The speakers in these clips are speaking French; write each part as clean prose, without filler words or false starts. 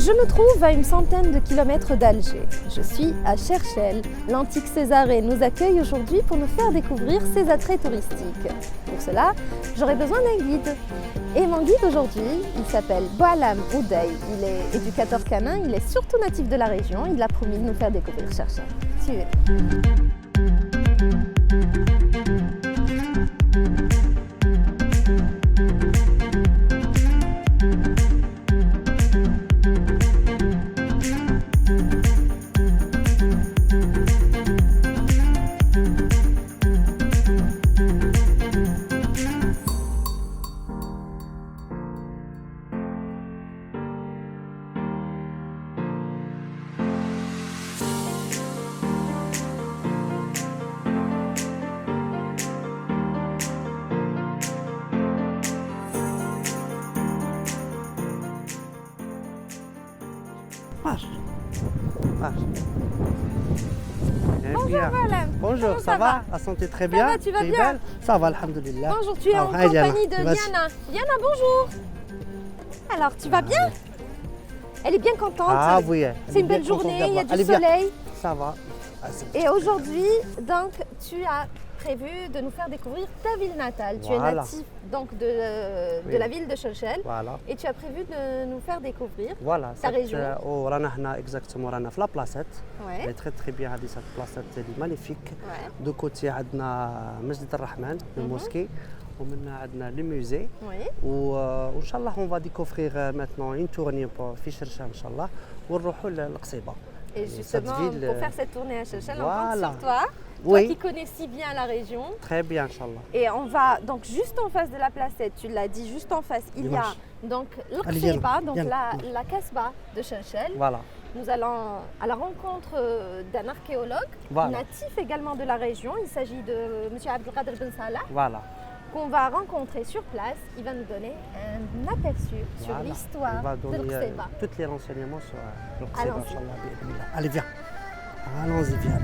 Je me trouve à une centaine de kilomètres d'Alger. Je suis à Cherchell. L'antique Césarée nous accueille aujourd'hui pour nous faire découvrir ses attraits touristiques. Pour cela, j'aurai besoin d'un guide. Et mon guide aujourd'hui, il s'appelle Boualam Ouday. Il est éducateur canin, il est surtout natif de la région. Il a promis de nous faire découvrir Cherchell. Suivez. Bonjour Boualam. Bonjour, ça va? La santé très bien? Ça va, tu vas bien? Belle? Ça va, alhamdoulilah. Bonjour, tu es en compagnie de Liana. Liana, bonjour. Alors, tu vas bien? Elle est bien contente. Ah oui. C'est une belle journée, il y a du soleil. Ça va. Et aujourd'hui, donc, tu as prévu de nous faire découvrir ta ville natale. Tu es natif donc de la ville de Cherchell. Voilà. Et tu as prévu de nous faire découvrir ta région. رانا هنا exactement رانا في لا بلاصات. Ouais. Elle est très très bien هذه cette بلاصات اللي magnifique. De côté عندنا مسجد الرحمن الموسكي ومن عندنا لي موزي. وان شاء الله on va découvrir maintenant une tournée في شرشة ان شاء الله ونروحوا للقصيبة. Et justement, pour faire cette tournée à Cherchell, on compte sur toi. Toi qui connais si bien la région. Très bien, Inch'Allah. Et on va donc juste en face de la placette, tu l'as dit, juste en face, il y a donc l'Aqsiba, donc la Kasba de Cherchell. Voilà. Nous allons à la rencontre d'un archéologue natif également de la région. Il s'agit de M. Abdelkader Ben Salah. Voilà. Qu'on va rencontrer sur place. Il va nous donner un aperçu sur l'histoire de l'Aqsiba. Tous les renseignements sur l'Aqsiba, Inch'Allah. Allez, viens. Allons-y, viens.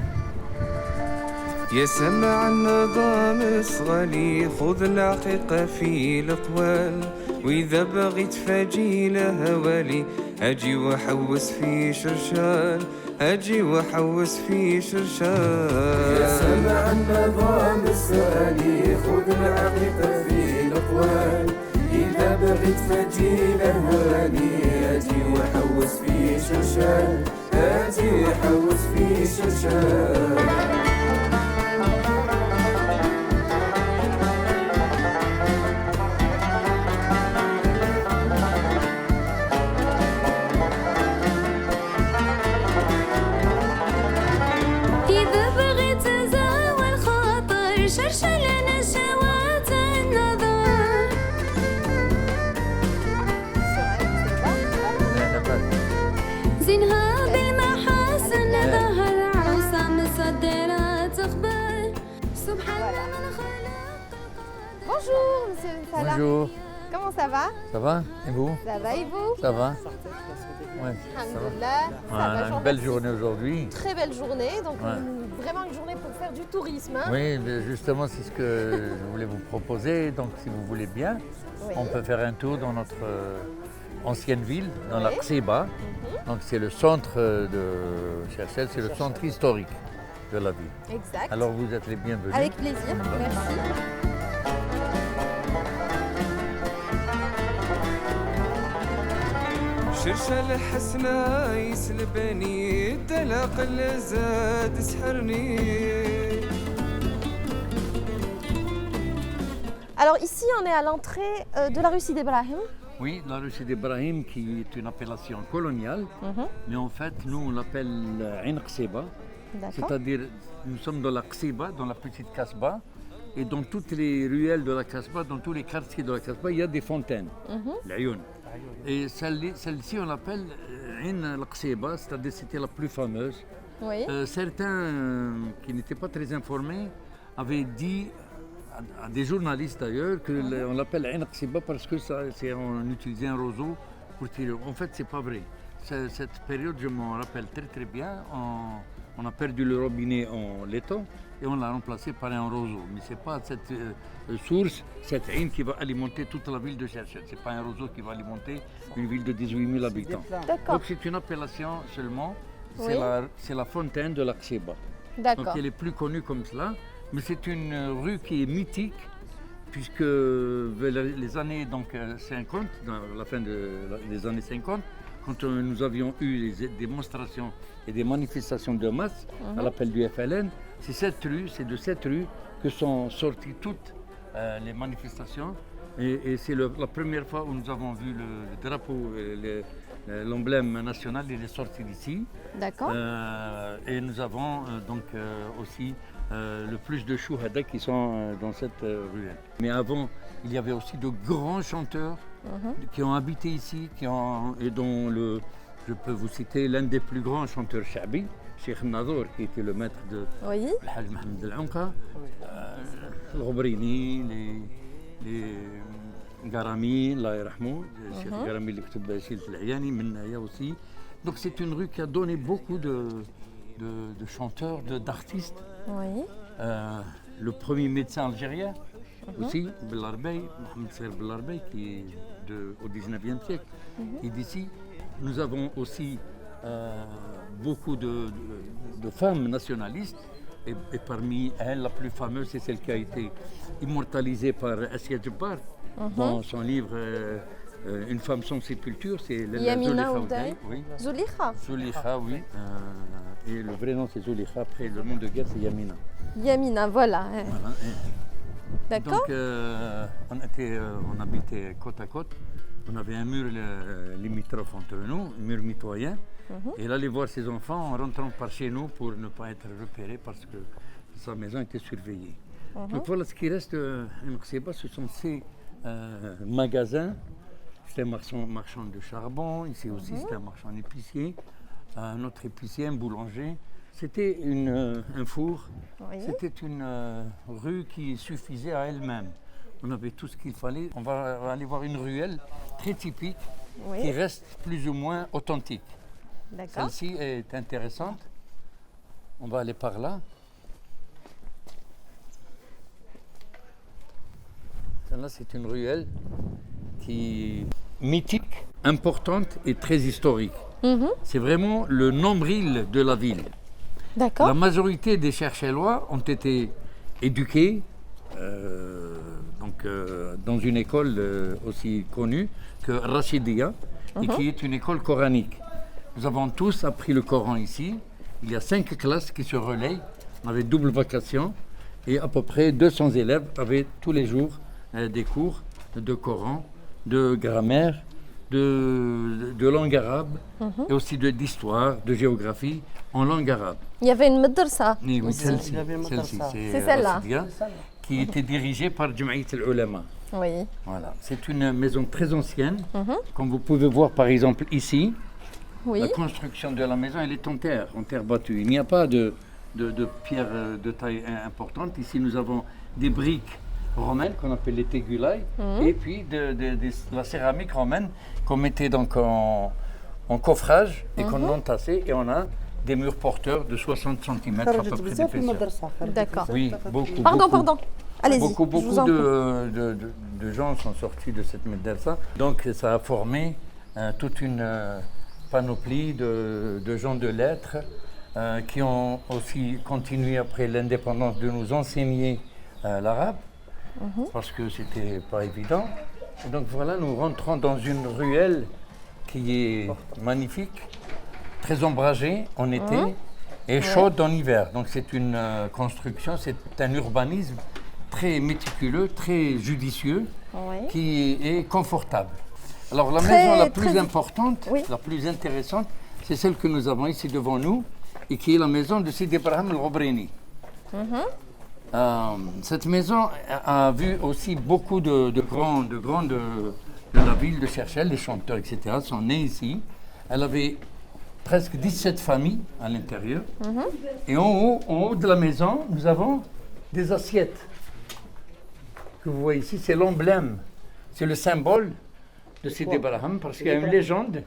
يا سمع النظام اصغلي خذ العقيقة في الأطوال وإذا بغيت فاجي لهوالي أجي وحوس في شرشال أجي وحوس في شرشال يا سمع النظام اصغلي خذ العقيقة في الأطوال إذا بغيت فاجي لهوالي أجي وحوس في شرشال أجي وحوس في شرشال Bonjour, monsieur Salah. Bonjour. Comment ça va? Ça va? Et vous? Ça va et vous? Ça va? Ouais, alhamdoulilah. Une belle journée aujourd'hui. Très belle journée, donc vraiment une journée pour faire du tourisme. Hein? Oui, justement, c'est ce que je voulais vous proposer. Donc, si vous voulez bien, on peut faire un tour dans notre ancienne ville, dans l'Aqsiba. Donc, c'est le centre de Cherchell, c'est le centre historique de la ville. Exact. Alors, vous êtes les bienvenus. Avec plaisir, merci. شرشة حسنا يسلبني الدلق اللي زاد سحرني. Alors ici on est à l'entrée de la rue Sidi Ibrahim. Oui, la rue Sidi Ibrahim qui est une appellation coloniale, mais en fait nous on l'appelle Ain Qsiba, c'est-à-dire nous sommes dans la Qsiba, dans la petite Kasba, et dans toutes les ruelles de la Kasba, dans tous les quartiers de la Kasba, il y a des fontaines, l'Ayoun. Et celle-ci, on l'appelle Ain al-Qsiba, c'est-à-dire c'était la plus fameuse. Certains qui n'étaient pas très informés avaient dit, à des journalistes d'ailleurs, qu'on l'appelle Ain al-Qsiba parce que on utilisait un roseau pour tirer. En fait, c'est pas vrai. Cette période, je m'en rappelle très très bien. On a perdu le robinet en laiton et on l'a remplacé par un roseau. Mais ce n'est pas cette source, cette haine qui va alimenter toute la ville de Cherchel. Ce n'est pas un roseau qui va alimenter une ville de 18 000 habitants. Donc c'est une appellation seulement, c'est la fontaine de l'Aqseba. Donc elle est plus connue comme cela, mais c'est une rue qui est mythique, puisque les années 50, dans la fin des années 50, quand nous avions eu des démonstrations et des manifestations de masse à l'appel du FLN, c'est de cette rue que sont sorties toutes les manifestations. Et c'est la première fois où nous avons vu le drapeau, l'emblème national, il est sorti d'ici. D'accord. Et nous avons aussi le plus de chouhada qui sont dans cette ruelle. Mais avant, il y avait aussi de grands chanteurs qui ont habité ici, et dont je peux vous citer l'un des plus grands chanteurs shabi, Cheikh Nadour, qui était le maître de Al-Hajj Mohamed El-Aounqa, Al-Ghobrini, les Garami, Allah yarhamou, Cheikh Garami اللي كتب شيلة العياني منها aussi. Donc c'est une rue qui a donné beaucoup de chanteurs, d'artistes. Oui. Le premier médecin algérien aussi, Belarbey, Mohamed Ser Belarbey, qui est au 19e siècle, qui est d'ici. Nous avons aussi beaucoup de femmes nationalistes, et parmi elles, la plus fameuse, c'est celle qui a été immortalisée par Assia Djebbar dans son livre Une femme sans sépulture, c'est Yamina Oudaï. Oui. Zulikha. Zulikha, oui. Et le vrai nom c'est Zulikha, après le nom de guerre c'est Yamina. Yamina, voilà. D'accord. Donc on habitait côte à côte. On avait un mur limitrophe entre nous, un mur mitoyen. Et il allait voir ses enfants en rentrant par chez nous pour ne pas être repéré parce que sa maison était surveillée. Donc voilà ce qui reste à Naqseba, ce sont ces magasins. C'était un marchand de charbon, ici aussi c'était un marchand épicier, un autre épicier, un boulanger. C'était un four, c'était une rue qui suffisait à elle-même. On avait tout ce qu'il fallait. On va aller voir une ruelle très typique qui reste plus ou moins authentique. Celle-ci est intéressante. On va aller par là. Celle-là, c'est une ruelle qui est mythique, importante et très historique. C'est vraiment le nombril de la ville. La majorité des Cherchellois ont été éduqués dans une école aussi connue que Rachidia, et qui est une école coranique. Nous avons tous appris le Coran ici. Il y a 5 classes qui se relayent. On avait double vacation et à peu près 200 élèves avaient tous les jours des cours de Coran, de grammaire, de langue arabe et aussi d'histoire, de géographie en langue arabe. Il y avait une madrasa. Oui, celle-ci, c'est celle-là. Qui était dirigée par Jum'iyat al-Ulama. Oui. Voilà. C'est une maison très ancienne. Comme vous pouvez voir par exemple ici, la construction de la maison elle est en terre battue. Il n'y a pas de pierre de taille importante. Ici nous avons des briques romaines qu'on appelle les tegulaï et puis de la céramique romaine qu'on mettait donc en coffrage et qu'on entassait et on a des murs porteurs de 60 cm à peu près d'épaisseur. D'accord. Oui, beaucoup. Pardon. Allez-y. Beaucoup de gens sont sortis de cette madrasa. Donc ça a formé toute une panoplie de gens de lettres qui ont aussi continué après l'indépendance de nous enseigner l'arabe parce que c'était pas évident. Et donc voilà, nous rentrons dans une ruelle qui est magnifique, très ombragée en été et chaude en hiver. Donc c'est une construction, c'est un urbanisme très méticuleux, très judicieux, qui est confortable. Alors la maison la plus importante, la plus intéressante, c'est celle que nous avons ici devant nous et qui est la maison de Sidi Ibrahim El-Ghobrini. Cette maison a vu aussi beaucoup de grands de la ville de Cherchel, les chanteurs, etc. sont nés ici. Elle avait presque 17 familles à l'intérieur. Et en haut de la maison, nous avons des assiettes. Que vous voyez ici, c'est l'emblème, c'est le symbole de Sidi Barham, parce qu'il y a une légende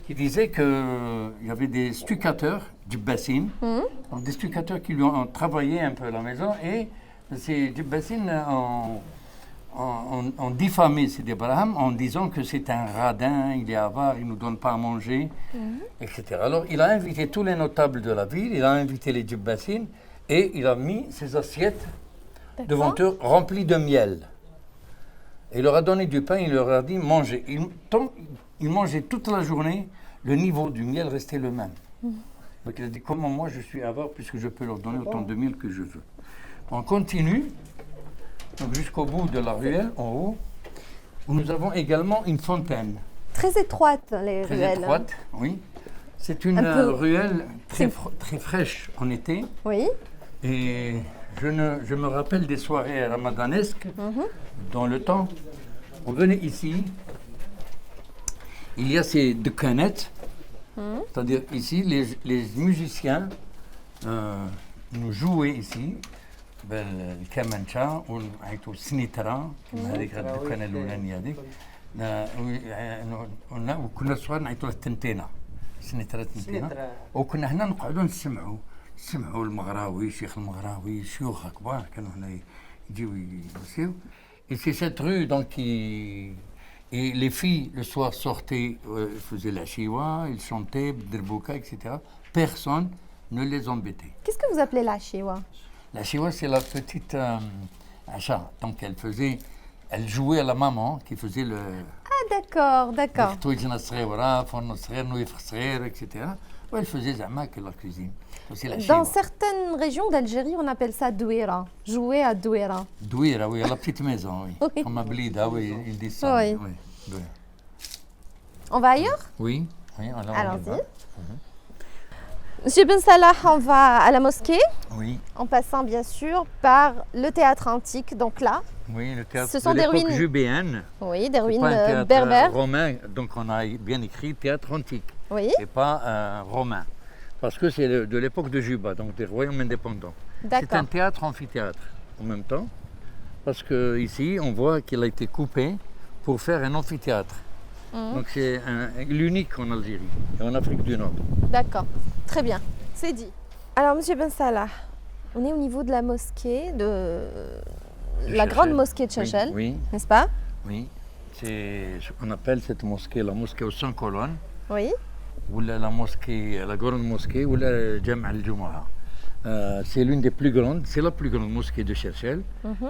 qui disait qu'il y avait des stuccateurs djibbassines, donc des stuccateurs qui lui ont travaillé un peu à la maison, et ces djibbassines ont diffamé Sidi Barham en disant que c'est un radin, il est avare, il ne nous donne pas à manger, etc. Alors il a invité tous les notables de la ville, il a invité les djibbassines, et il a mis ses assiettes devant eux remplies de miel. Et il leur a donné du pain, il leur a dit mangez. Ils mangeaient toute la journée, le niveau du miel restait le même. Donc il a dit comment moi je suis avare puisque je peux leur donner autant de miel que je veux. On continue, donc jusqu'au bout de la ruelle, en haut, où nous avons également une fontaine. Très étroite, les ruelles. Très étroite, oui. C'est une ruelle très fraîche en été. Oui. Et je me rappelle des soirées ramadanesques, dans le temps. On venait ici, il y a ces dukkanettes, c'est-à-dire ici, les musiciens nous jouaient ici, الكمانشا وعيطوا السنيترا هذيك الدكانه الاولانيه هذيك وكنا صغار نعيطوا لها التنتينه السنيترا التنتينه وكنا هنا نقعدوا نسمعوا المغراوي شيخ المغراوي شيوخ كبار كانوا هنا يجيو يمسيو. Et c'est cette rue donc qui et les filles le soir sortaient, faisaient la chiwa, ils chantaient, derbouka, etc. Personne ne les embêtait. Qu'est-ce que vous appelez la chiwa? La chiwa, c'est la petite achat. Donc elle jouait à la maman qui faisait le. Ah d'accord. etc. Ou elle faisait zama que la cuisine. Dans certaines régions d'Algérie, on appelle ça douira. Jouer à douira. Douira, oui, à la petite maison, oui. Oui. Comme à Blida, oui, ils disent ça. Oui. On va ailleurs? Oui. Allons-y. Monsieur Ben Salah, on va à la mosquée, en passant bien sûr par le théâtre antique, donc là. Oui, le théâtre ce sont de des l'époque ruines jubéenne. Oui, des ruines pas un théâtre berbères. romain, donc on a bien écrit théâtre antique. Oui. Et pas romain. Parce que c'est de l'époque de Juba, donc des royaumes indépendants. C'est un théâtre-amphithéâtre en même temps, parce qu'ici, on voit qu'il a été coupé pour faire un amphithéâtre. Donc c'est l'unique en Algérie et en Afrique du Nord. D'accord, très bien, c'est dit. Alors Monsieur Ben Salah, on est au niveau de la mosquée, la grande mosquée de Chachel, n'est-ce pas? Oui, on appelle cette mosquée la mosquée aux 100 colonnes. Oui. Ou la grande mosquée, ou la Jam' al-Jumu'ah. C'est l'une des plus grandes, c'est la plus grande mosquée de Chachel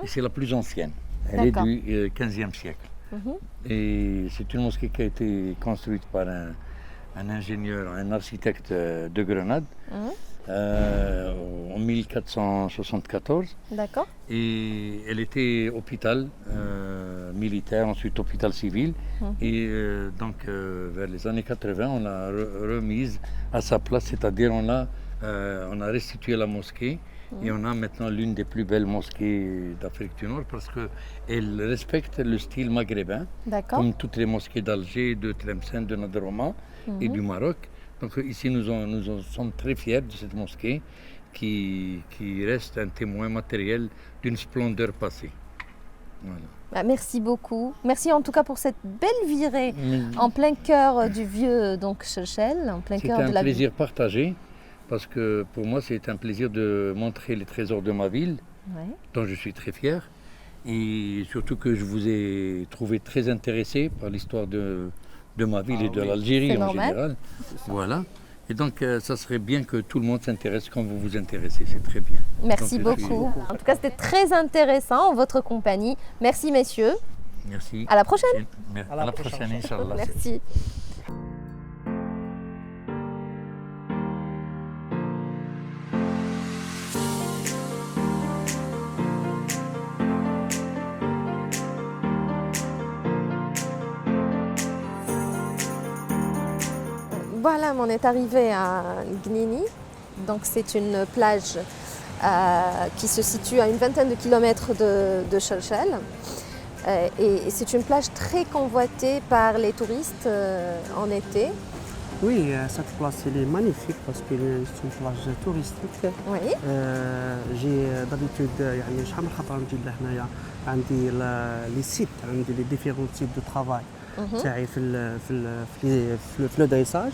et c'est la plus ancienne. Elle est du 15e siècle. Et c'est une mosquée qui a été construite par un ingénieur, un architecte de Grenade en 1474. D'accord. Et elle était hôpital militaire, ensuite hôpital civil. Et donc vers les années 80, on l'a remise à sa place, c'est-à-dire on a restitué la mosquée. Et on a maintenant l'une des plus belles mosquées d'Afrique du Nord parce qu'elle respecte le style maghrébin, comme toutes les mosquées d'Alger, de Tlemcen, de Nadroma et du Maroc. Donc ici, nous sommes très fiers de cette mosquée qui reste un témoin matériel d'une splendeur passée. Voilà. Merci beaucoup. Merci en tout cas pour cette belle virée en plein cœur du vieux Chachel, en plein cœur de la ville. C'est un plaisir partagé. Parce que pour moi, c'est un plaisir de montrer les trésors de ma ville, dont je suis très fier. Et surtout que je vous ai trouvé très intéressé par l'histoire de ma ville et de l'Algérie en général. Voilà. Et donc, ça serait bien que tout le monde s'intéresse comme vous vous intéressez. C'est très bien. Merci beaucoup. En tout cas, c'était très intéressant en votre compagnie. Merci, messieurs. Merci. À la prochaine. À la prochaine, Inch'Allah. Merci. Voilà, on est arrivé à Gnini. Donc c'est une plage qui se situe à une vingtaine de kilomètres de Chachel. Et c'est une plage très convoitée par les touristes en été. Oui, cette place elle est magnifique parce que c'est une plage touristique. Oui. J'ai d'habitude شحال من خطره نجي لهنايا عندي les sites عندي les différents types de travail. تاعي في لو دريساج.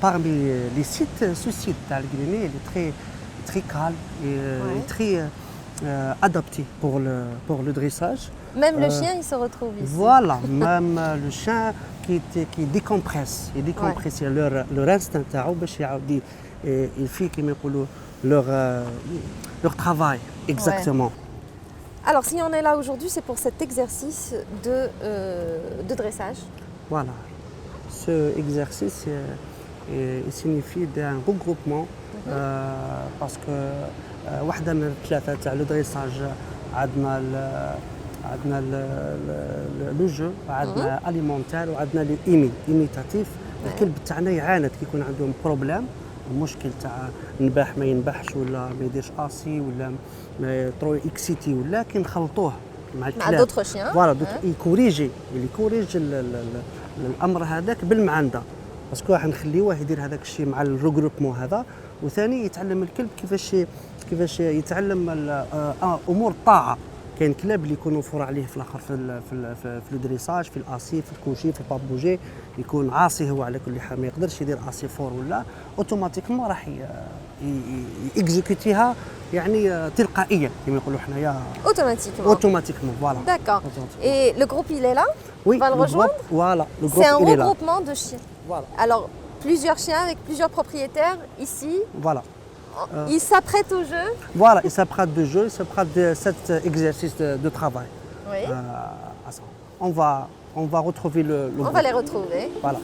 Parmi les sites, ce site تاع القريني il est très calme et très adapté pour le dressage. Même le chien, il se retrouve ici. Voilà, même le chien qui décompresse, leur instinct تاعو باش يعاود il fait كيما يقولوا leur travail exactement. Alors si on est là aujourd'hui, c'est pour cet exercice de dressage. Voilà, ce exercice il signifie un regroupement parce que واحدة من الثلاثة تاع لو دريساج عندنا لو جو، عندنا اليمونتير وعندنا لو ايميتاتيف. الكلب تاعنا يعاند كي يكون عندهم بروبليم، المشكل تاع نباح ما ينبحش ولا ما يديرش اسي ولا ترو اكسيتي ولا كي نخلطوه مع دوطخ شيان فوالا يكوريجي الامر هذاك بالمعانده، باسكو راح نخليوه يدير هذاك الشيء مع الريغروبمون هذا. وثاني يتعلم الكلب كيفاش يتعلم امور الطاعه. كاين كلاب اللي يكونوا فور عليه في الاخر في الدريساج، في الاسي، في الكوشي، في البابوجي، يكون عاصي هو على كل حال، ما يقدرش يدير اسي فور ولا اوتوماتيكمون راح يكزيكوتيها يعني تلقائيا كما يقولوا حنايا اوتوماتيكمون. فوالا D'accord. Et le groupe il est là? Oui, On va le rejoindre? Voilà, le groupe C'est un il est là. regroupement de chiens. Voilà. Alors plusieurs chiens avec plusieurs propriétaires ici. Voilà. Ils s'apprêtent au jeu. Voilà, ils s'apprêtent de jeu, ils s'apprêtent de cet exercice de travail. Oui. On va retrouver le On groupe. va les retrouver. Voilà.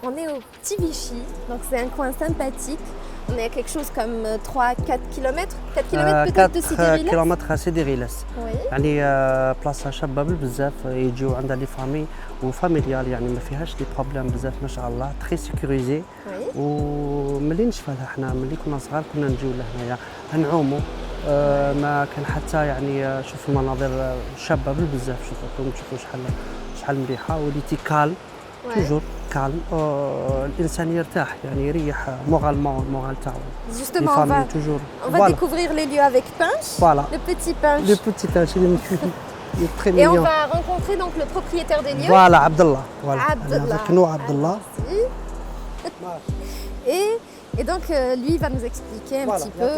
on est au Petit Vichy, donc c'est un coin sympathique. On est à quelque chose comme 3-4 km 4 km peut-être de Sidi 4 Rilas. كيلومتر سيدي غيلاس. Oui. يعني بلاصه شابه بزاف يجيو عندها لي فامي وفاميليال يعني ما فيهاش لي بروبليم بزاف ما شاء الله تري سيكوريزي. Oui. وملي نشفى لها حنا ملي كنا صغار كنا نجيو لهنايا نعوموا ما كان حتى يعني شوف المناظر شابه بزاف شوفوا شحال مليحه وليتي كالم توجور كالم الانسان يرتاح يعني يريح مورال تاعو. Justement, on va découvrir les lieux avec Punch, Voilà. le petit Punch. Le petit Punch, il est très Et on mignon. va rencontrer donc le propriétaire des lieux. Voilà, Abdallah. Voilà. Abdallah. Avec nous, Abdallah. Et donc lui il va nous expliquer un petit peu.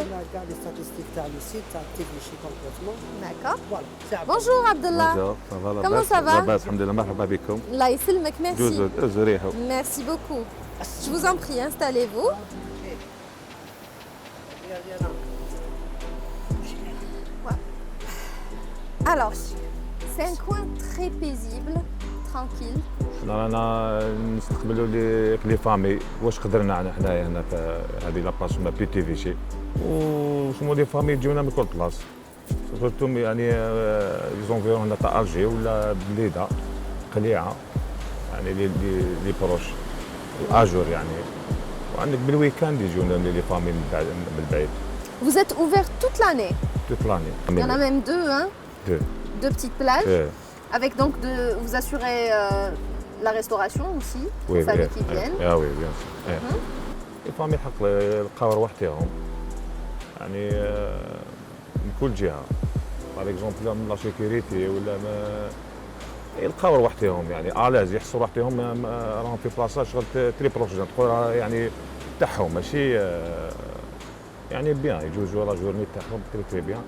les statistiques تاع le site تاع Tivichy complètement. D'accord. Voilà, c'est Abdallah. Bonjour Abdallah. Bonjour, Comment ça va? لاباس الحمد لله مرحبا بكم. Allah يسلمك, merci. جوزوا ريحوا. Merci beaucoup. Je vous en prie, installez-vous. Alors, c'est un coin très paisible, tranquille. رانا نستقبلوا لي فامي واش قدرنا حنايا هنا في هذه لاباس ما بيتي فيشي وسمو لي فامي يجونا من كل بلاص سورتو يعني زونفيرون هنا تاع الجي ولا بليده قليعه يعني لي بروش اجور يعني وعندك بالويكاند يجونا لي فامي من بعيد. Vous êtes ouvert toute l'année. toute l'année. Il y en a même deux, hein? Deux petites plages. Avec donc vous assurez la restauration aussi aux familles qui viennent. Ah oui, bien sûr. الفامي حق لقاو رواحتهم يعني من كل جهه باغ اكزومبل من لا سيكوريتي ولا ما يلقاو رواحتهم يعني الاز يحسوا رواحتهم راهم في بلاصه شغل تري بروفيسيونيل تقول يعني تاعهم ماشي يعني بيان يجوزوا لا جورني تاعهم تري بيان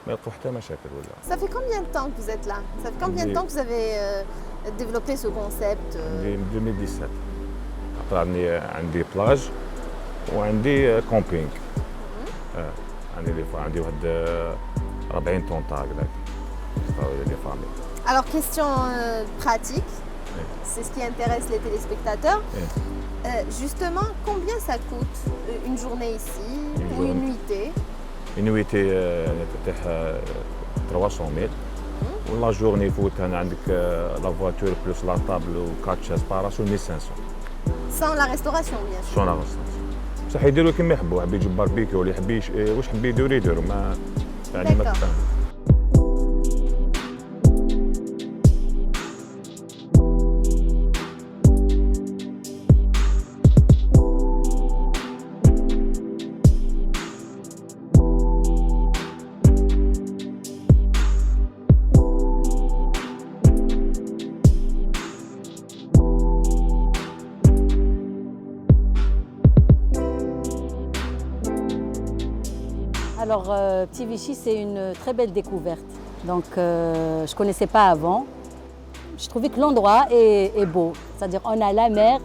ما يلقاو حتى مشاكل ولا. Ça fait combien de temps que vous êtes là? Ça fait combien de temps que vous avez développé ce concept? 2017. après عندي بلاج وعندي كومبينغ. عندي واحد 40 طون تاع هكذاك. لي فامي. Alors question pratique, c'est ce qui intéresse les téléspectateurs. Justement, combien ça coûte une journée ici ou une nuitée? Une nuitée تاع 300 000 ولا جورني يفوتها عندك لا فواتور بلوس لا طابل و 4 شاز باراسو 1500. Sans la restauration bien sûr. سون لا بصح يديروا كيما يحبوا حبي يجيب باربيكيو ولا يحب واش حبي يديروا ما يعني ما تفهم. Alors, Petit Vichy, c'est une très belle découverte. Donc, je ne connaissais pas avant. Je trouvais que l'endroit est beau. C'est-à-dire, on a la mer,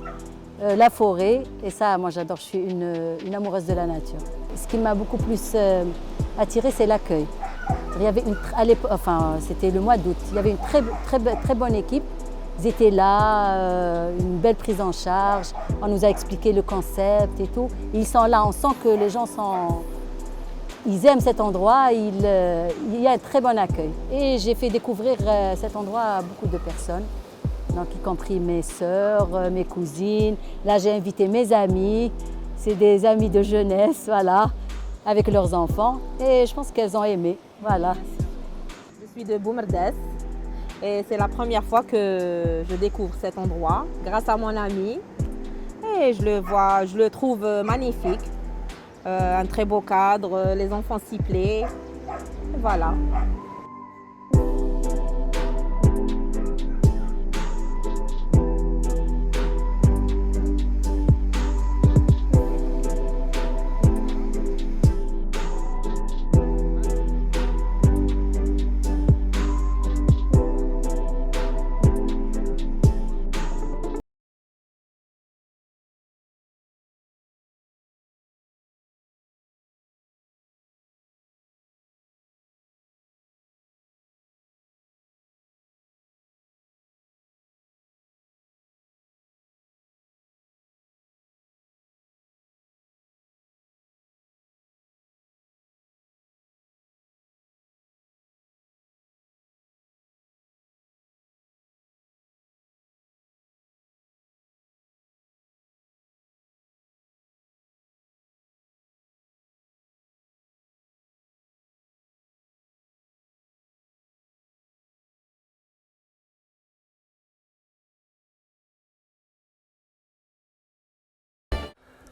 la forêt, et ça, moi, j'adore. Je suis une amoureuse de la nature. Ce qui m'a beaucoup plus attirée, c'est l'accueil. Il y avait c'était le mois d'août. Il y avait une très bonne équipe. Ils étaient là, une belle prise en charge. On nous a expliqué le concept et tout. Ils sont là, on sent que les gens ils aiment cet endroit, il y a un très bon accueil. Et j'ai fait découvrir cet endroit à beaucoup de personnes, donc y compris mes sœurs, mes cousines. Là, j'ai invité mes amis, c'est des amis de jeunesse, voilà, avec leurs enfants. Et je pense qu'elles ont aimé, voilà. Je suis de Boumerdès et c'est la première fois que je découvre cet endroit grâce à mon ami. Et je le trouve magnifique. Un très beau cadre, les enfants s'y plaisent. Voilà.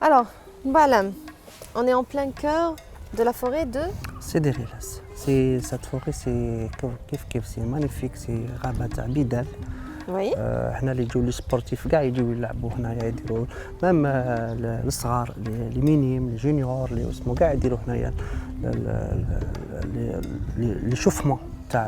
Alors, Mbalam, on est en plein cœur de la forêt de Sidi Rilas. Cette forêt, c'est magnifique, c'est غابة تاع بيدال. Oui. حنا اللي يجيو لي سبورتيف كاع يجيو يلعبوا هنايا يديروا ميم الصغار لي مينيم لي جونيور لي اسمو كاع يديروا هنايا لي شوفمون تاع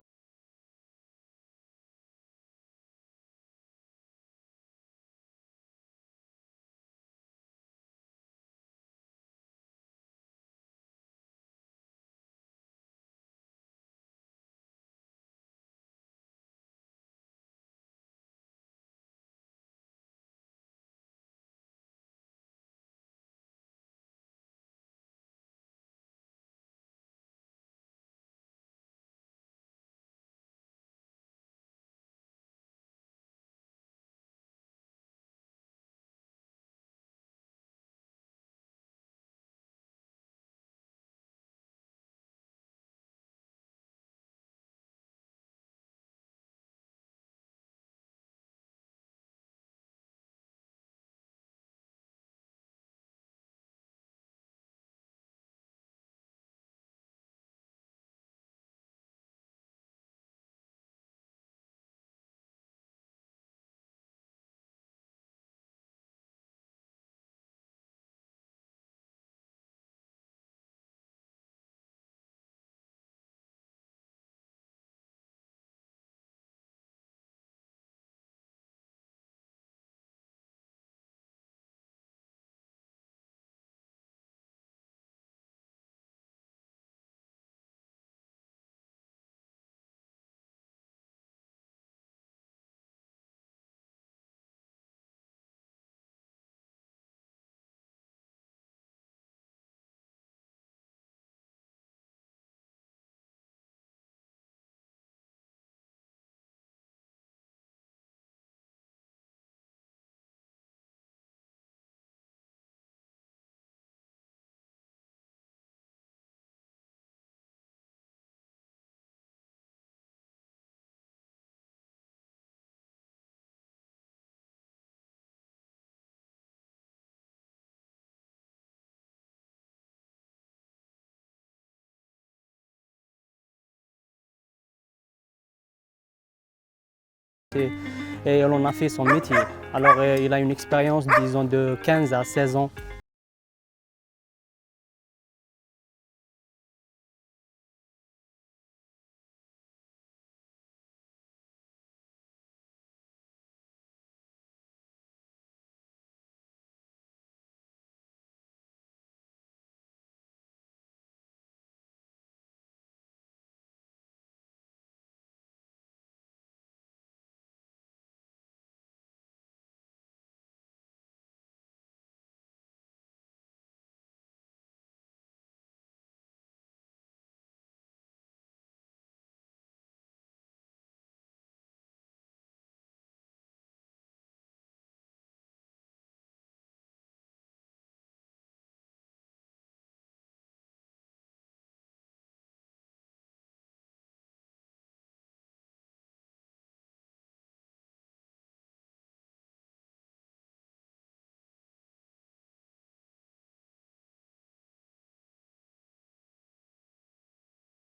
Et on a fait son métier. Alors il a une expérience, disons, de 15 à 16 ans.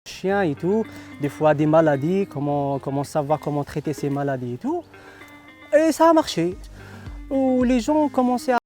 Chien et tout, des fois des maladies, comment savoir comment traiter ces maladies et tout. Et ça a marché. Où les gens ont commencé à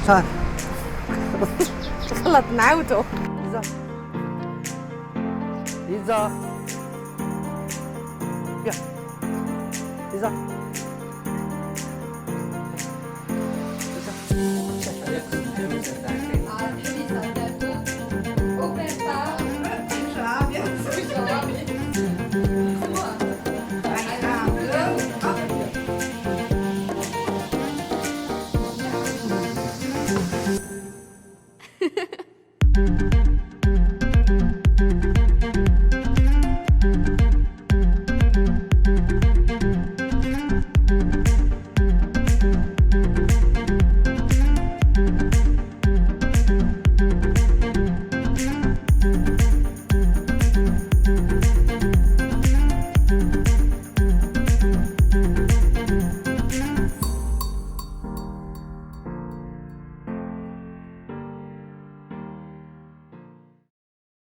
صافي غلط نعاودو. ليزا ليزا يا ليزا